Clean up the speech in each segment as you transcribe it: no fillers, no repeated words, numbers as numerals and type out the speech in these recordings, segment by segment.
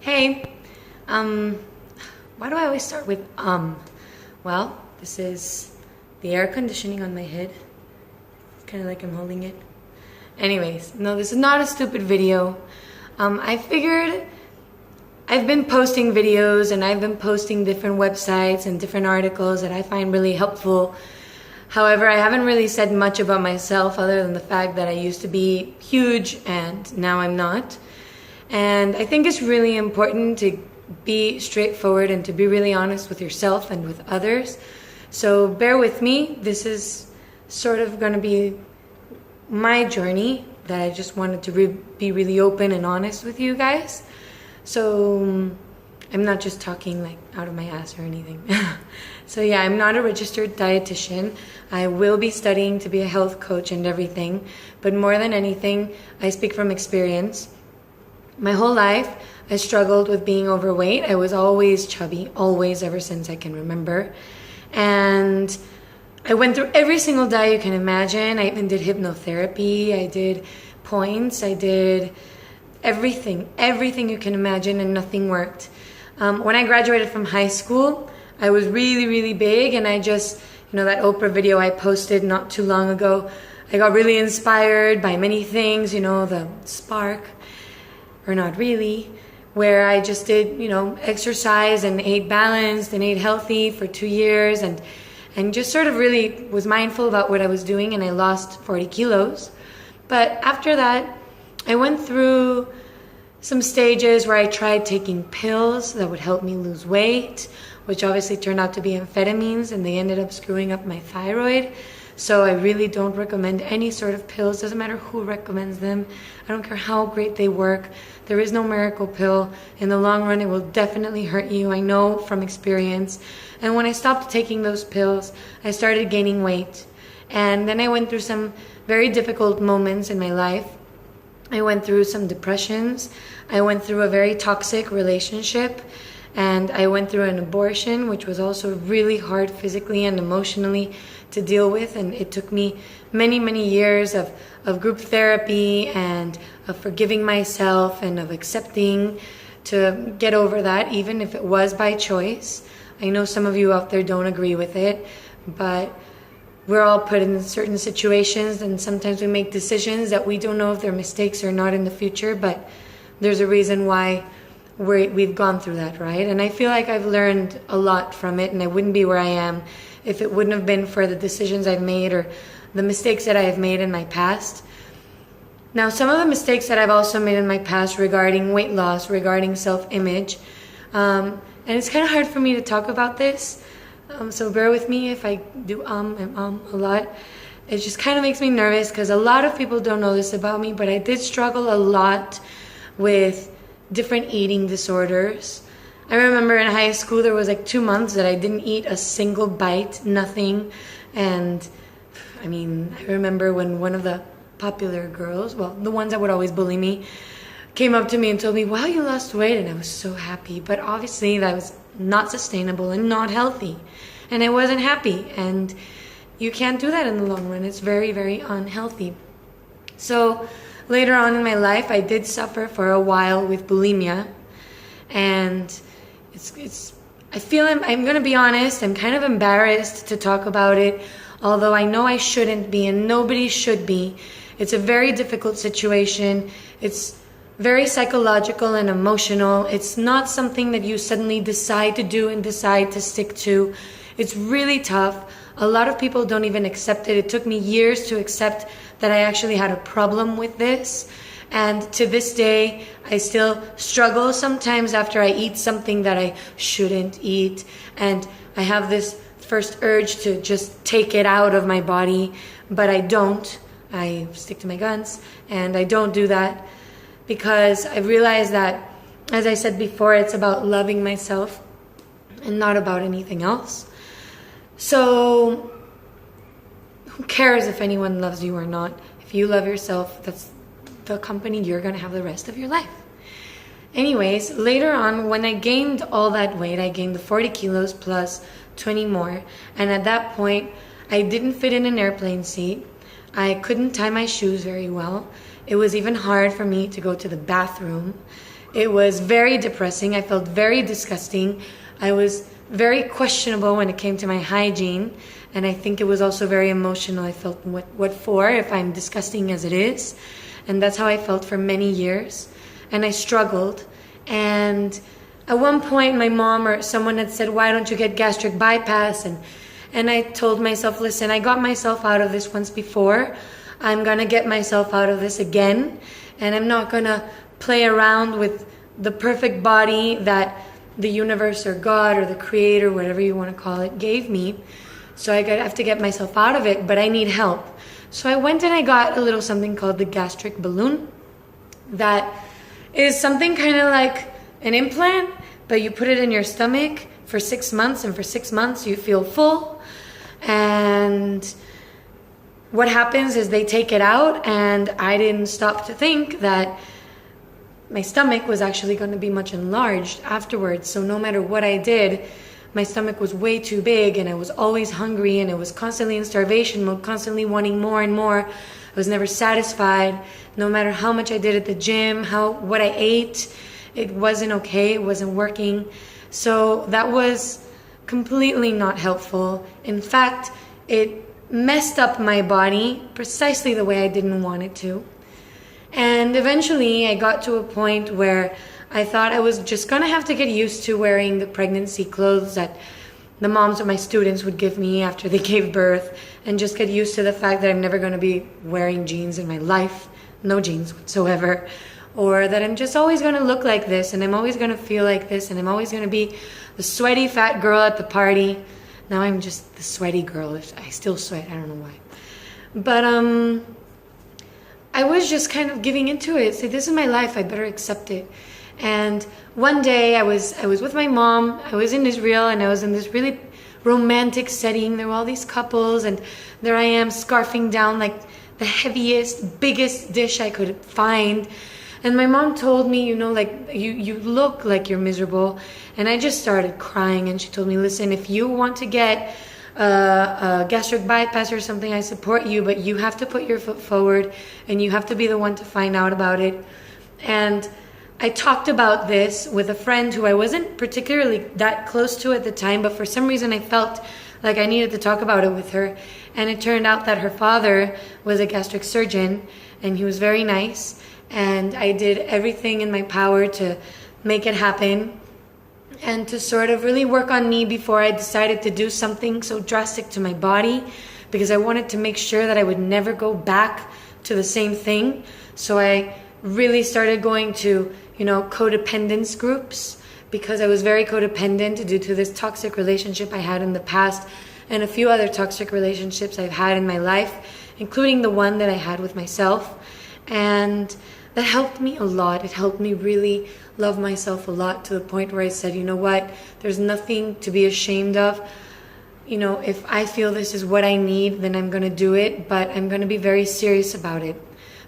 Hey, um, why do I always start with Well, this is the air conditioning on my head. It's kind of like I'm holding it. Anyways, no, this is not a stupid video. I figured I've been posting videos and I've been posting different websites and different articles that I find really helpful. However, I haven't really said much about myself other than the fact that I used to be huge and now I'm not. And I think it's really important to be straightforward and to be really honest with yourself and with others. So bear with me. This is sort of going to be my journey that I just wanted to be really open and honest with you guys. So I'm not just talking like out of my ass or anything. So yeah, I'm not a registered dietitian. I will be studying to be a health coach and everything. But more than anything, I speak from experience. My whole life, I struggled with being overweight. I was always chubby, always, ever since I can remember. And I went through every single diet you can imagine. I even did hypnotherapy. I did points. I did everything you can imagine, and nothing worked. When I graduated from high school, I was really, really big, and I just, that Oprah video I posted not too long ago, I got really inspired by many things, the spark, or not really, where I just did, exercise and ate balanced and ate healthy for 2 years and just sort of really was mindful about what I was doing, and I lost 40 kilos. But after that, I went through some stages where I tried taking pills that would help me lose weight, which obviously turned out to be amphetamines, and they ended up screwing up my thyroid. So I really don't recommend any sort of pills. Doesn't matter who recommends them. I don't care how great they work. There is no miracle pill. In the long run, it will definitely hurt you. I know from experience. And when I stopped taking those pills, I started gaining weight. And then I went through some very difficult moments in my life. I went through some depressions. I went through a very toxic relationship. And I went through an abortion, which was also really hard physically and emotionally to deal with. And it took me many, many years of group therapy and of forgiving myself and of accepting to get over that, even if it was by choice. I know some of you out there don't agree with it, but we're all put in certain situations, and sometimes we make decisions that we don't know if they're mistakes or not in the future, but there's a reason why we've gone through that, right? And I feel like I've learned a lot from it, and I wouldn't be where I am if it wouldn't have been for the decisions I've made or the mistakes that I have made in my past. Now, some of the mistakes that I've also made in my past regarding weight loss, regarding self-image, and it's kind of hard for me to talk about this, so bear with me if I do and a lot. It just kind of makes me nervous because a lot of people don't know this about me, but I did struggle a lot with different eating disorders. I remember in high school there was like 2 months that I didn't eat a single bite, nothing. And I remember when one of the popular girls, well, the ones that would always bully me, came up to me and told me, wow, you lost weight. And I was so happy, but obviously that was not sustainable and not healthy, and I wasn't happy. And you can't do that in the long run. It's very, very unhealthy. So later on in my life, I did suffer for a while with bulimia, and I'm going to be honest, I'm kind of embarrassed to talk about it, although I know I shouldn't be, and nobody should be. It's a very difficult situation. It's very psychological and emotional. It's not something that you suddenly decide to do and decide to stick to. It's really tough. A lot of people don't even accept it. It took me years to accept that I actually had a problem with this. And to this day, I still struggle sometimes after I eat something that I shouldn't eat. And I have this first urge to just take it out of my body, but I don't. I stick to my guns, and I don't do that because I realize that, as I said before, it's about loving myself and not about anything else. So who cares if anyone loves you or not? If you love yourself, that's the company you're going to have the rest of your life. Anyways, later on, when I gained all that weight, I gained the 40 kilos plus 20 more. And at that point, I didn't fit in an airplane seat. I couldn't tie my shoes very well. It was even hard for me to go to the bathroom. It was very depressing. I felt very disgusting. I was very questionable when it came to my hygiene. And I think it was also very emotional. I felt, what for if I'm disgusting as it is? And that's how I felt for many years. And I struggled. And at one point, my mom or someone had said, why don't you get gastric bypass? And I told myself, listen, I got myself out of this once before. I'm going to get myself out of this again. And I'm not going to play around with the perfect body that the universe or God or the creator, whatever you want to call it, gave me. So I have to get myself out of it, but I need help. So I went and I got a little something called the gastric balloon. That is something kind of like an implant, but you put it in your stomach for 6 months, and for 6 months you feel full. And what happens is they take it out, and I didn't stop to think that my stomach was actually going to be much enlarged afterwards. So no matter what I did, my stomach was way too big, and I was always hungry, and I was constantly in starvation mode, constantly wanting more and more. I was never satisfied. No matter how much I did at the gym, what I ate, it wasn't okay, it wasn't working. So that was completely not helpful. In fact, it messed up my body precisely the way I didn't want it to. And eventually I got to a point where I thought I was just gonna have to get used to wearing the pregnancy clothes that the moms of my students would give me after they gave birth, and just get used to the fact that I'm never gonna be wearing jeans in my life, no jeans whatsoever, or that I'm just always gonna look like this, and I'm always gonna feel like this, and I'm always gonna be the sweaty fat girl at the party. Now I'm just the sweaty girl. I still sweat, I don't know why. But I was just kind of giving into it. Say, this is my life, I better accept it. And one day I was with my mom. I was in Israel, and I was in this really romantic setting. There were all these couples, and there I am scarfing down like the heaviest, biggest dish I could find. And my mom told me, like, you look like you're miserable. And I just started crying, and she told me, listen, if you want to get a gastric bypass or something, I support you, but you have to put your foot forward, and you have to be the one to find out about it. And I talked about this with a friend who I wasn't particularly that close to at the time, but for some reason I felt like I needed to talk about it with her. And it turned out that her father was a gastric surgeon, and he was very nice. And I did everything in my power to make it happen, and to sort of really work on me before I decided to do something so drastic to my body, because I wanted to make sure that I would never go back to the same thing. So I really started going to, codependence groups, because I was very codependent due to this toxic relationship I had in the past, and a few other toxic relationships I've had in my life, including the one that I had with myself. And that helped me a lot. It helped me really love myself a lot, to the point where I said, you know what, there's nothing to be ashamed of. If I feel this is what I need, then I'm going to do it, but I'm going to be very serious about it.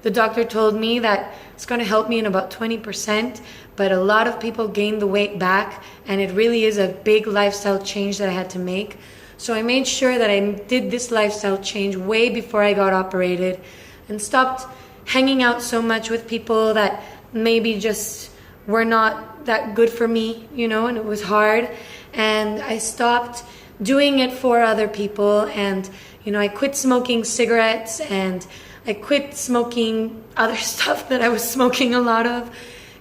The doctor told me that it's going to help me in about 20%, but a lot of people gain the weight back, and it really is a big lifestyle change that I had to make. So I made sure that I did this lifestyle change way before I got operated, and stopped hanging out so much with people that maybe just were not that good for me, and it was hard. And I stopped doing it for other people, and I quit smoking cigarettes, and I quit smoking other stuff that I was smoking a lot of.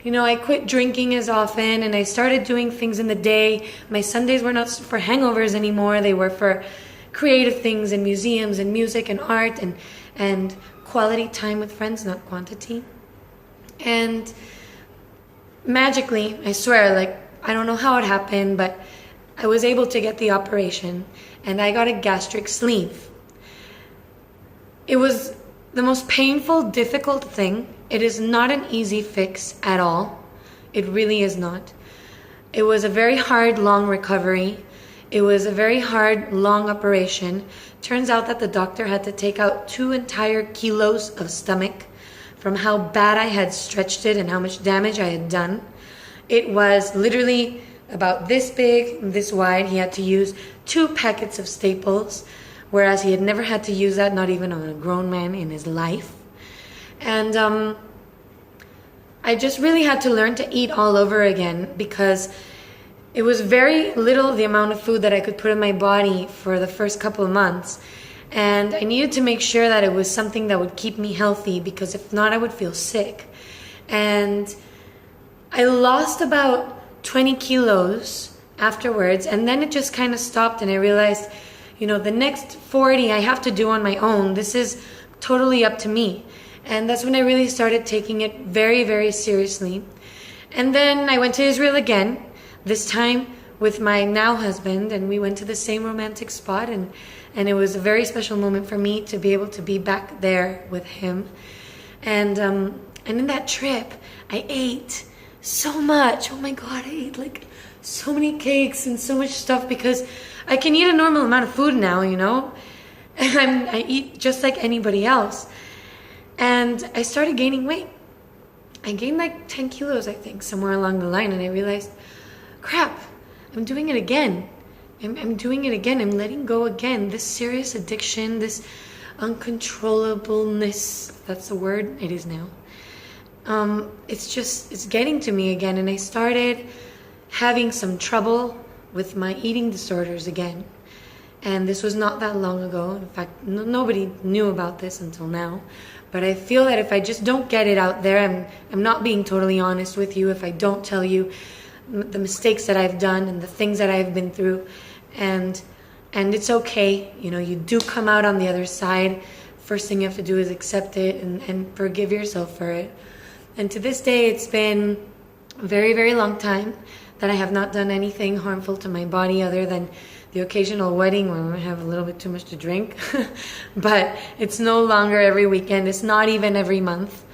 I quit drinking as often, and I started doing things in the day. My Sundays were not for hangovers anymore. They were for creative things, and museums, and music, and art, and quality time with friends, not quantity. And magically, I swear, I don't know how it happened, but I was able to get the operation, and I got a gastric sleeve. It was the most painful, difficult thing. It is not an easy fix at all. It really is not. It was a very hard, long recovery. It was a very hard, long operation. Turns out that the doctor had to take out 2 entire kilos of stomach from how bad I had stretched it and how much damage I had done. It was literally about this big, this wide. He had to use 2 packets of staples, whereas he had never had to use that, not even on a grown man in his life. And I just really had to learn to eat all over again, because it was very little the amount of food that I could put in my body for the first couple of months. And I needed to make sure that it was something that would keep me healthy, because if not, I would feel sick. And I lost about 20 kilos afterwards, and then it just kind of stopped, and I realized, the next 40 I have to do on my own. This is totally up to me. And that's when I really started taking it very, very seriously. And then I went to Israel again, this time with my now husband, and we went to the same romantic spot, and it was a very special moment for me to be able to be back there with him. And in that trip, I ate so much. Oh my God, I ate like so many cakes and so much stuff, because I can eat a normal amount of food now, and I eat just like anybody else. And I started gaining weight. I gained like 10 kilos, I think, somewhere along the line, and I realized, crap, I'm doing it again. I'm doing it again. I'm letting go again. This serious addiction, this uncontrollableness, if that's the word, it is now. It's getting to me again. And I started having some trouble with my eating disorders again. And this was not that long ago. In fact, nobody knew about this until now. But I feel that if I just don't get it out there, I'm not being totally honest with you if I don't tell you the mistakes that I've done and the things that I've been through. And it's okay. You do come out on the other side. First thing you have to do is accept it and forgive yourself for it. And to this day, it's been a very, very long time that I have not done anything harmful to my body other than the occasional wedding where I have a little bit too much to drink. But it's no longer every weekend. It's not even every month.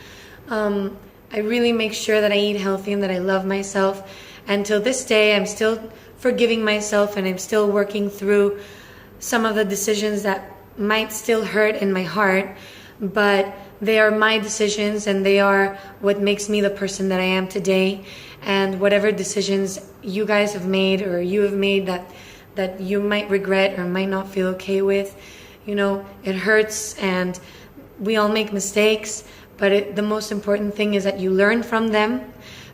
I really make sure that I eat healthy and that I love myself. And till this day, I'm still forgiving myself, and I'm still working through some of the decisions that might still hurt in my heart, but they are my decisions, and they are what makes me the person that I am today. And whatever decisions you guys have made or you have made that you might regret or might not feel okay with, it hurts, and we all make mistakes, but the most important thing is that you learn from them,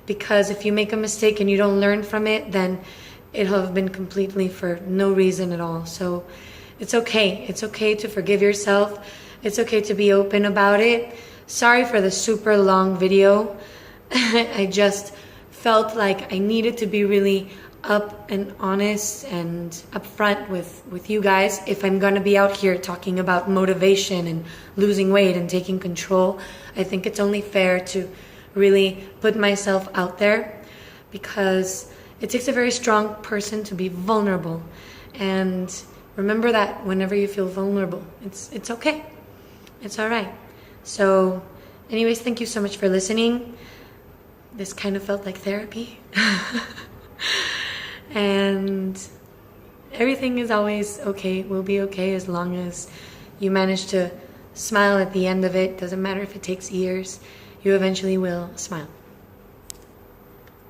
because if you make a mistake and you don't learn from it, then it'll have been completely for no reason at all. So it's okay. It's okay to forgive yourself. It's okay to be open about it. Sorry for the super long video. I just felt like I needed to be really up and honest and upfront with you guys. If I'm going to be out here talking about motivation and losing weight and taking control, I think it's only fair to really put myself out there, because it takes a very strong person to be vulnerable. And remember that whenever you feel vulnerable, it's okay. It's all right. So anyways, thank you so much for listening. This kind of felt like therapy. And everything is always okay. Will be okay as long as you manage to smile at the end of it. Doesn't matter if it takes years. You eventually will smile.